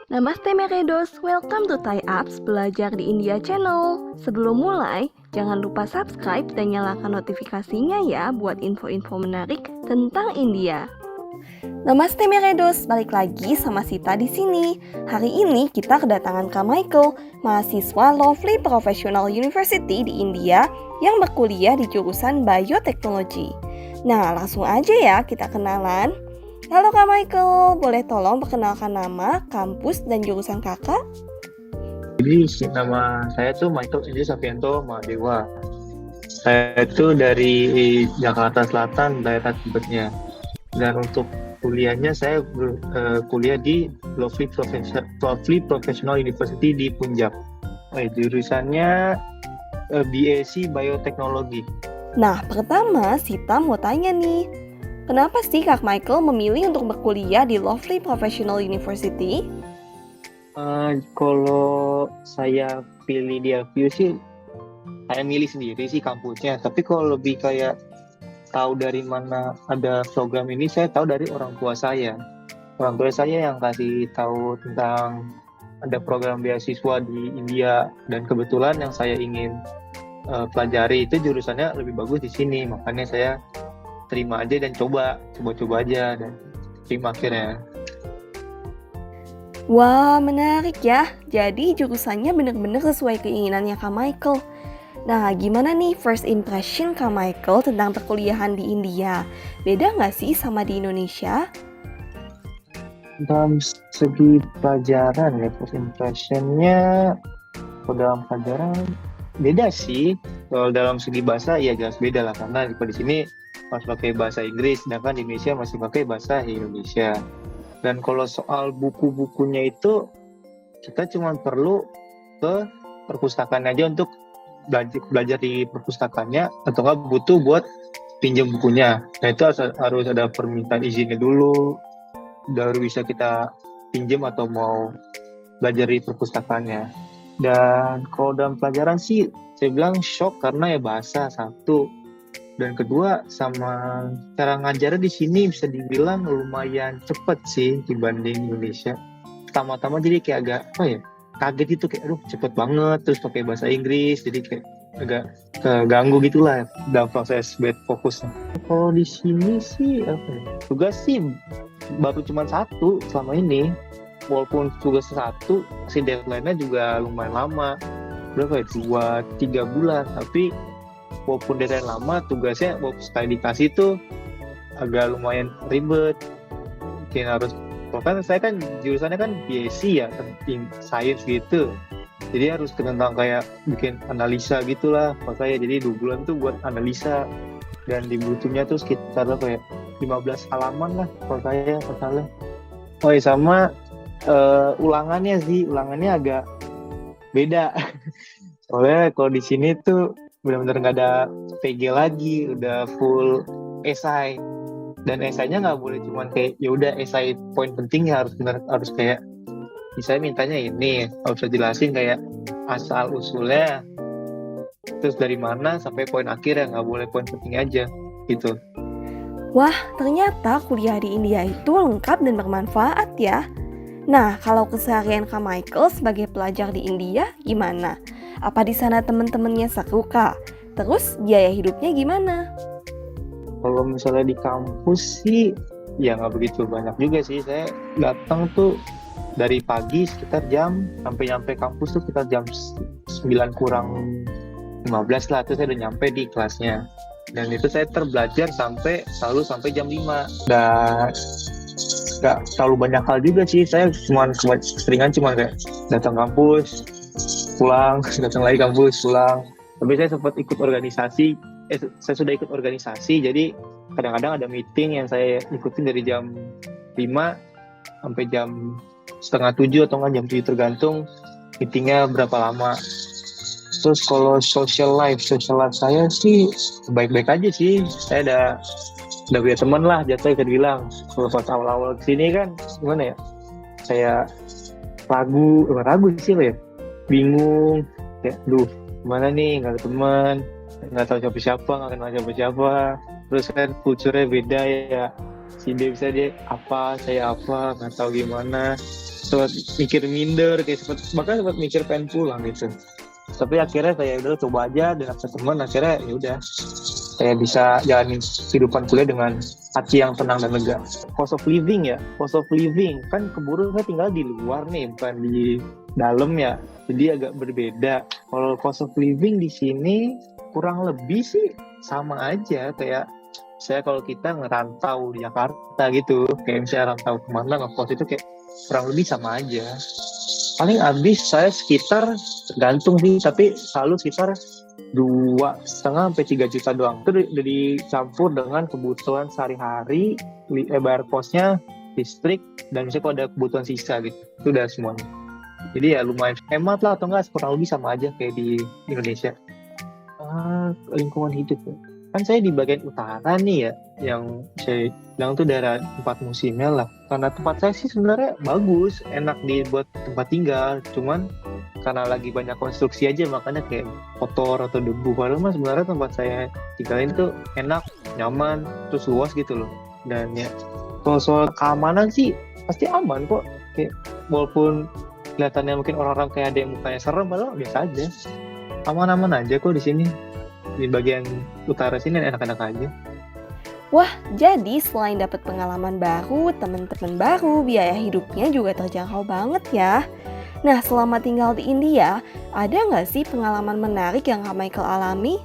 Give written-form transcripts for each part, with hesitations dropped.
Namaste Meredos, welcome to Thai Apps Belajar di India Channel. Sebelum mulai, jangan lupa subscribe dan nyalakan notifikasinya ya buat info-info menarik tentang India. Namaste Meredos, balik lagi sama Sita di sini. Hari ini kita kedatangan Kak Michael, mahasiswa Lovely Professional University di India yang berkuliah di jurusan Bioteknologi. Nah, langsung aja ya kita kenalan. Halo Kak Michael, boleh tolong perkenalkan nama, kampus, dan jurusan kakak? Jadi nama saya tuh Michael Indri Safianto Mahadewa. Saya itu dari Jakarta Selatan, daerah Tibetnya. Dan untuk kuliahnya saya kuliah di Lovely Professional University di Punjab. Jurusannya BSc Bioteknologi. Nah, pertama Sita mau tanya nih, kenapa sih Kak Michael memilih untuk berkuliah di Lovely Professional University? Kalau saya pilih di LPU sih, saya milih sendiri sih kampusnya. Tapi kalau lebih kayak tahu dari mana ada program ini, saya tahu dari orang tua saya. Orang tua saya yang kasih tahu tentang ada program beasiswa di India, dan kebetulan yang saya ingin pelajari itu jurusannya lebih bagus di sini, makanya saya terima aja dan coba aja dan terima akhirnya. Wah, menarik ya. Jadi jurusannya benar-benar sesuai keinginannya Kak Michael. Nah, gimana nih first impression Kak Michael tentang perkuliahan di India? Beda nggak sih sama di Indonesia? Dalam segi pelajaran ya, first impressionnya kalau dalam pelajaran beda sih. Kalau dalam segi bahasa ya jelas beda lah, karena di sini masih pakai bahasa Inggris, sedangkan di Indonesia masih pakai bahasa Indonesia. Dan kalau soal buku-bukunya itu kita cuma perlu ke perpustakaan aja untuk belajar di perpustakaannya, atau nggak butuh buat pinjam bukunya. Nah itu harus ada permintaan izinnya dulu, baru bisa kita pinjam atau mau belajar di perpustakaannya. Dan kalau dalam pelajaran sih saya bilang shock karena ya bahasa satu, dan kedua sama cara ngajarnya di sini bisa dibilang lumayan cepet sih dibanding Indonesia. Pertama-tama jadi kayak agak kaget gitu, kayak aduh cepet banget, terus pakai bahasa Inggris, jadi kayak agak keganggu gitulah dalam proses fokusnya. Kalau di sini sih tugas sih baru cuma satu selama ini. Walaupun tugas satu, si deadline-nya juga lumayan lama, berapa ya, 2-3 bulan. Tapi walaupun deadline lama, tugasnya walaupun sekali dikasih tuh agak lumayan ribet. Mungkin harus, kan saya kan jurusannya kan BSc ya, penting science gitu. Jadi harus tentang kayak bikin analisa gitulah. Kalau saya jadi 2 bulan tuh buat analisa, dan dibutuhnya tuh sekitar kayak 15 halaman lah kalau saya totalnya. Oh ya, sama ulangannya agak beda. Soalnya kalau di sini tuh benar-benar nggak ada PG lagi, udah full esai. Dan esainya nggak boleh cuma kayak ya udah esai poin pentingnya, harus kayak misalnya mintanya ini, harus jelasin kayak asal usulnya, terus dari mana sampai poin akhir, ya nggak boleh poin penting aja gitu. Wah, ternyata kuliah di India itu lengkap dan bermanfaat ya. Nah, kalau keseharian Kak Michael sebagai pelajar di India gimana? Apa di sana teman-temannya seru Kak? Terus biaya hidupnya gimana? Kalau misalnya di kampus sih ya nggak begitu banyak juga sih. Saya datang tuh dari pagi sekitar sampai nyampe kampus tuh sekitar jam 9 kurang 15 lah, terus saya udah nyampe di kelasnya. Dan itu saya terbelajar selalu sampai jam 5. Dan gak terlalu banyak hal juga sih. Saya seringan cuma kayak datang kampus, pulang, datang lagi kampus, pulang. Tapi saya sempat ikut organisasi. Saya sudah ikut organisasi, jadi kadang-kadang ada meeting yang saya ikutin dari jam 5 sampai jam setengah 7 atau enggak jam 7, tergantung meetingnya berapa lama. Terus kalau social life saya sih baik-baik aja sih. Saya udah punya teman lah, jatuh bisa dibilang. Kalau pas awal-awal kesini kan gimana ya, saya ragu sih ya, bingung kayak gimana nih, nggak ada teman, nggak tahu siapa, nggak kenal siapa. Terus kan culture-nya beda ya, si dia bisa dia apa, saya apa, nggak tahu gimana. sempat mikir minder, kayak bahkan sempat mikir pengen pulang gitu. Tapi akhirnya saya udah coba aja dengan teman, akhirnya ya udah saya bisa jalanin kehidupan kuliah dengan hati yang tenang dan lega. Cost of living kan keburu saya tinggal di luar nih, bukan di dalam ya, jadi agak berbeda. Kalau cost of living di sini kurang lebih sih sama aja kayak saya kalau kita ngerantau di Jakarta gitu, kayak misalnya rantau kemana ngekos itu kayak kurang lebih sama aja. Paling habis saya sekitar, tergantung sih, tapi selalu sekitar 2,5-3 juta doang. Itu udah dicampur dengan kebutuhan sehari-hari, bayar kosnya, listrik, dan misalnya kalau ada kebutuhan sisa gitu. Itu udah semuanya. Jadi ya lumayan hemat lah, atau enggak kurang lebih sama aja kayak di Indonesia. Lingkungan hidup ya. Kan saya di bagian utara nih ya, yang saya bilang tuh daerah 4 musimnya lah. Karena tempat saya sih sebenarnya bagus, enak dibuat tempat tinggal, cuman karena lagi banyak konstruksi aja makanya kayak kotor atau debu. Padahal mah sebenarnya tempat saya tinggalin tuh enak, nyaman, terus luas gitu loh. Dan ya kalau soal keamanan sih pasti aman kok. Kayak walaupun kelihatannya mungkin orang-orang kayak ada yang mukanya serem, padahal biasa aja. Aman-aman aja kok di sini. Di bagian utara sini enak-enak aja. Wah, jadi selain dapat pengalaman baru, teman-teman baru, biaya hidupnya juga terjangkau banget ya. Nah, selama tinggal di India, ada nggak sih pengalaman menarik yang Kak Michael alami?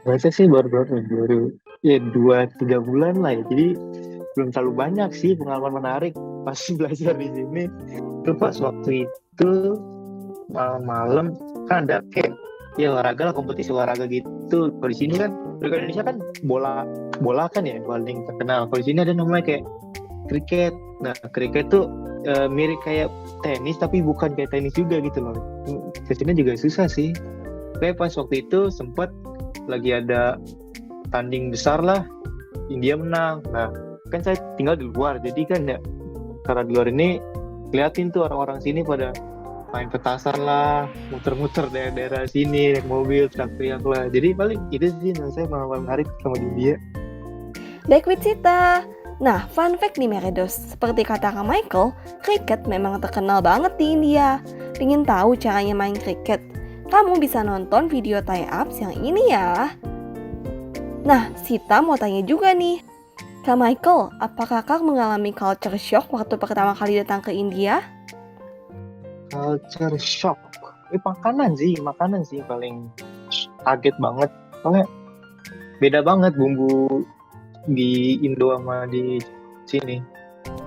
Biasa sih baru ya 2-3 bulan lah ya. Jadi belum terlalu banyak sih pengalaman menarik pas belajar di sini. Itu pas waktu itu malam-malam kan ada kayak ya olahraga lah, kompetisi olahraga gitu. Kalau di sini kan di Indonesia kan bola kan ya paling terkenal. Kalau di sini ada namanya kayak kriket. Nah, kriket tuh mirip kayak tenis tapi bukan kayak tenis juga gitu loh. Kesini juga susah sih. Kayak pas waktu itu sempat lagi ada tanding besar lah, India menang. Nah, kan saya tinggal di luar, jadi kan ya karena di luar ini liatin tuh orang-orang sini pada main petasan lah, muter-muter daerah-daerah sini, naik mobil, teriak-teriak lah. Jadi paling itu sih menurut saya pengalaman menarik sama di India. Baik Witsita. Nah, fun fact nih Meredos, seperti kata Kak Michael, kriket memang terkenal banget di India. Pengen tahu caranya main kriket? Kamu bisa nonton video tie-ups yang ini ya. Nah, Sita mau tanya juga nih. Kak Michael, apakah Kak mengalami culture shock waktu pertama kali datang ke India? Culture shock, makanan sih paling kaget banget. Soalnya beda banget bumbu di Indo sama di sini.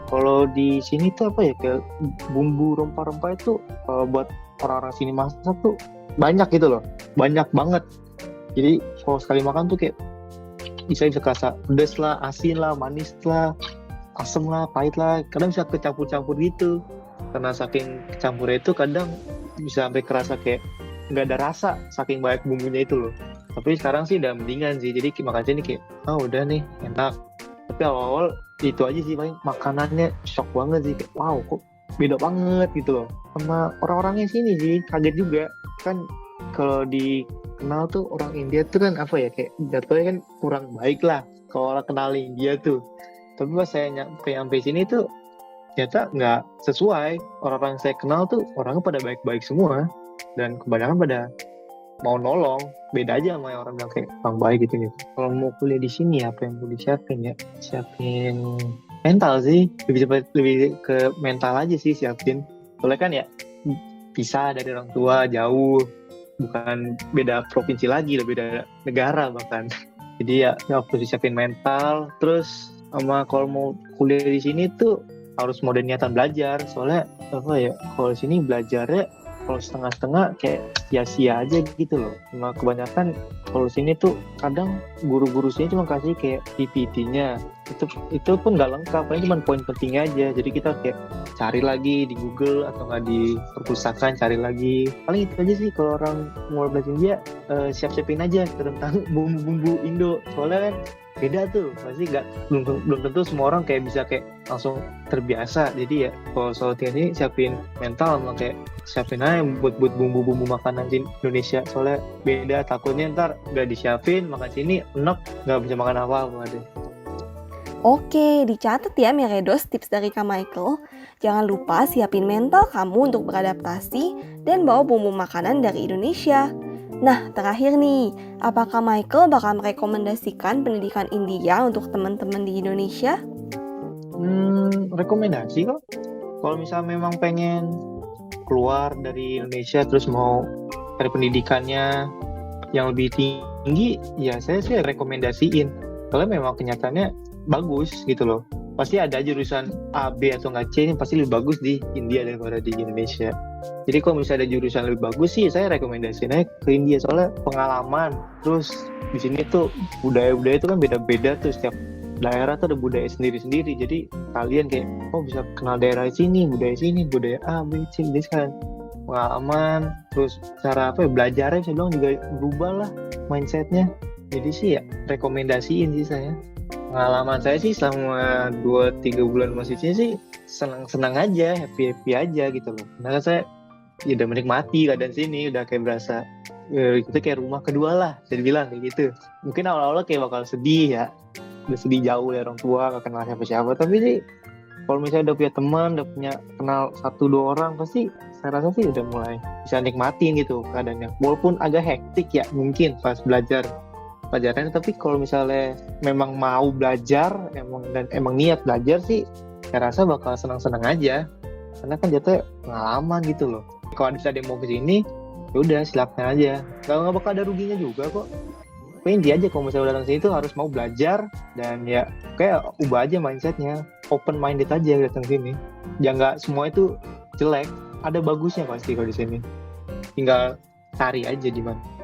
Kalau di sini tuh apa ya, kayak bumbu rempah-rempah itu buat orang-orang sini masak tuh banyak gitu loh, banyak banget. Jadi kalau sekali makan tuh kayak bisa kerasa pedas lah, asin lah, manis lah, asam lah, pahit lah, kadang bisa kecampur-campur gitu. Karena saking campurnya itu kadang bisa sampai kerasa kayak nggak ada rasa saking banyak bumbunya itu loh. Tapi sekarang sih udah mendingan sih, jadi makan sini kayak udah nih enak. Tapi awal-awal itu aja sih, paling makanannya shock banget sih, kayak wow kok beda banget gitu loh sama orang-orangnya sini sih. Kaget juga kan, kalau dikenal tuh orang India tuh kan apa ya, kayak jatuhnya kan kurang baik lah kalau orang kenal India tuh. Tapi pas saya nyampe sini tuh ternyata nggak sesuai. Orang-orang saya kenal tuh orangnya pada baik-baik semua, dan kebanyakan pada mau nolong. Beda aja sama yang orang bilang kayak orang baik gitu. Kalau mau kuliah di sini apa yang perlu disiapin ya? Siapin mental sih, lebih ke mental aja sih siapin. Soalnya kan ya pisah dari orang tua, jauh, bukan beda provinsi lagi, beda negara bahkan. Jadi ya harus disiapin mental. Terus sama kalau mau kuliah di sini tuh harus mau ada niatan belajar. Soalnya apa ya, kalau di sini belajarnya kalau setengah-setengah kayak sia-sia aja gitu loh. Cuma kebanyakan kalau sini tuh kadang guru-guru sini cuma kasih kayak PPT-nya. Itu pun nggak lengkap, paling cuma poin pentingnya aja. Jadi kita kayak cari lagi di Google atau nggak di perpustakaan, cari lagi. Paling itu aja sih kalau orang mau belajar India, siap-siapin aja tentang bumbu-bumbu Indo. Soalnya kan beda tuh, pasti belum tentu semua orang kayak bisa kayak langsung terbiasa. Jadi ya kalau soal ini siapin mental sama kayak siapin aja buat bumbu-bumbu makanan di Indonesia. Soalnya beda, takutnya ntar gak disiapin makan sini enak, gak bisa makan apa-apa deh. Oke, dicatat ya Meredos tips dari Kak Michael. Jangan lupa siapin mental kamu untuk beradaptasi dan bawa bumbu makanan dari Indonesia. Nah, terakhir nih, apakah Michael bakal merekomendasikan pendidikan India untuk teman-teman di Indonesia? Rekomendasi kok. Kalau misalnya memang pengen keluar dari Indonesia terus mau cari pendidikannya yang lebih tinggi, ya saya sih rekomendasiin. Kalau memang kenyataannya bagus gitu loh. Pasti ada jurusan A, B atau nggak C ini pasti lebih bagus di India daripada di Indonesia. Jadi kalau misalnya ada jurusan lebih bagus sih saya rekomendasiin aja ke India, soalnya pengalaman. Terus di sini tuh budaya-budaya itu kan beda-beda tuh, setiap daerah tuh ada budaya sendiri-sendiri. Jadi kalian kayak bisa kenal daerah sini, budaya A, B, C. Jadi sekarang pengalaman, terus cara belajarnya saya bilang juga berubah lah mindsetnya. Jadi sih ya rekomendasiin sih saya. Pengalaman saya sih selama 2-3 bulan masih sini sih senang-senang aja, happy aja gitu loh. Karena saya ya udah menikmati keadaan sini, udah kayak berasa itu kayak rumah kedua lah, saya bilang kayak gitu. Mungkin awal-awal kayak bakal sedih ya, udah sedih jauh dari orang tua, gak kenal siapa-siapa. Tapi sih kalau misalnya udah punya teman, udah punya kenal 1-2 orang, pasti saya rasa sih udah mulai bisa nikmatin gitu keadaannya. Walaupun agak hektik ya mungkin pas belajar pelajarannya, tapi kalau misalnya memang mau belajar emang niat belajar sih, saya rasa bakal senang-senang aja, karena kan jatuhnya pengalaman gitu loh. Kalau bisa ada yang mau kesini, ya udah silakan aja, nggak bakal ada ruginya juga kok. Pokoknya dia aja kalau misalnya datang sini tuh harus mau belajar, dan ya kayak ubah aja mindsetnya, open minded aja datang sini. Ya nggak semua itu jelek, ada bagusnya pasti kalau di sini. Tinggal cari aja di mana.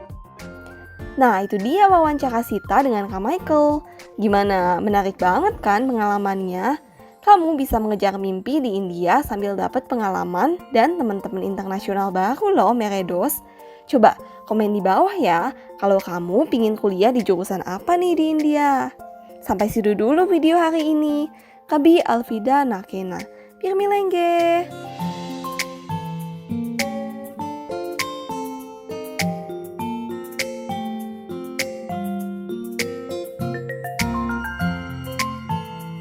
Nah, itu dia wawancara Sita dengan Kak Michael. Gimana? Menarik banget kan pengalamannya? Kamu bisa mengejar mimpi di India sambil dapat pengalaman dan teman-teman internasional baru loh, Meredos. Coba komen di bawah ya, kalau kamu pingin kuliah di jurusan apa nih di India. Sampai situ dulu video hari ini. Kabi Alfida Nakena. Pirmilengge.